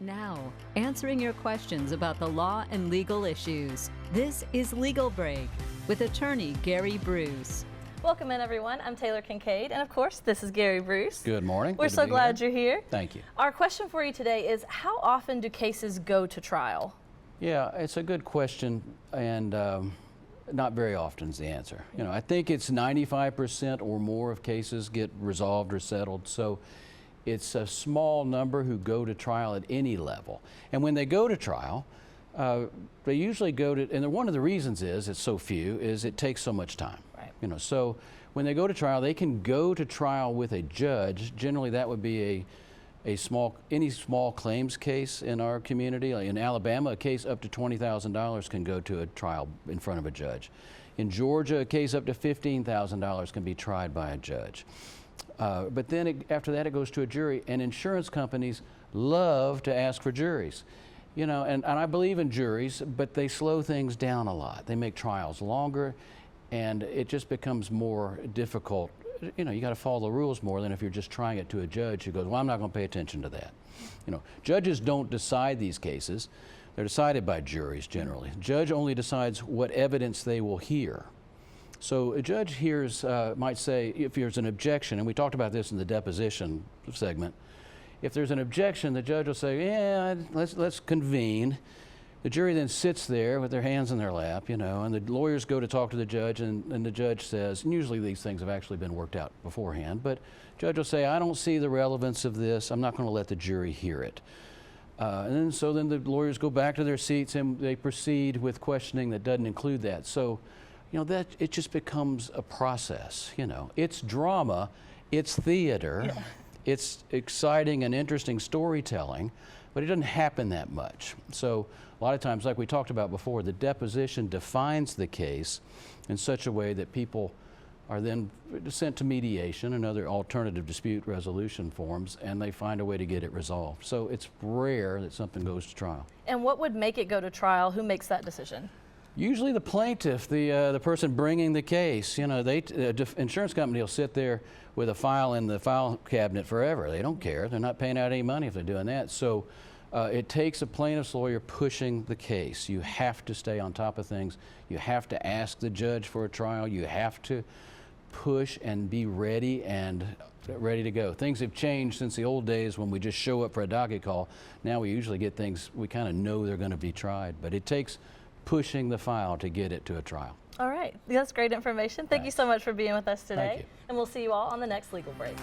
Now, answering your questions about the law and legal issues. This is Legal Break with attorney Gary Bruce. Welcome in, everyone. I'm Taylor Kincaid, and of course, this is Gary Bruce. Good morning. We're so glad you're here. Thank you. Our question for you today is, how often do cases go to trial? Yeah, it's a good question, and not very often is the answer. You know, I think it's 95% or more of cases get resolved or settled, so it's a small number who go to trial at any level. And when they go to trial, they usually go to, and one of the reasons is it's so few, is it takes so much time. Right. You know, so when they go to trial, they can go to trial with a judge. Generally, that would be any small claims case in our community. Like in Alabama, a case up to $20,000 can go to a trial in front of a judge. In Georgia, a case up to $15,000 can be tried by a judge. But then after that, it goes to a jury, and insurance companies love to ask for juries. You know, and I believe in juries, but they slow things down a lot. They make trials longer, and it just becomes more difficult. You know, you got to follow the rules more than if you're just trying it to a judge who goes, well, I'm not going to pay attention to that. You know, judges don't decide these cases. They're decided by juries generally. The judge only decides what evidence they will hear. So a judge hears, might say, if there's an objection, and we talked about this in the deposition segment, if there's an objection, the judge will say, yeah, let's convene. The jury then sits there with their hands in their lap, you know, and the lawyers go to talk to the judge, and the judge says, and usually these things have actually been worked out beforehand, but the judge will say, I don't see the relevance of this. I'm not going to let the jury hear it. And then the lawyers go back to their seats and they proceed with questioning that doesn't include that. So, you know, that it just becomes a process, you know. It's drama, it's theater, yeah. It's exciting and interesting storytelling, but it doesn't happen that much. So a lot of times, like we talked about before, the deposition defines the case in such a way that people are then sent to mediation and other alternative dispute resolution forms, and they find a way to get it resolved. So it's rare that something goes to trial. And what would make it go to trial? Who makes that decision? Usually the plaintiff, the person bringing the case. You know, insurance company will sit there with a file in the file cabinet forever. They don't care. They're not paying out any money if they're doing that. So it takes a plaintiff's lawyer pushing the case. You have to stay on top of things. You have to ask the judge for a trial. You have to push and be ready to go. Things have changed since the old days when we just show up for a docket call. Now we usually get things, we kind of know they're going to be tried, but it takes pushing the file to get it to a trial. All right, that's great information. Thank you so much for being with us today. Thank you. And we'll see you all on the next Legal Break.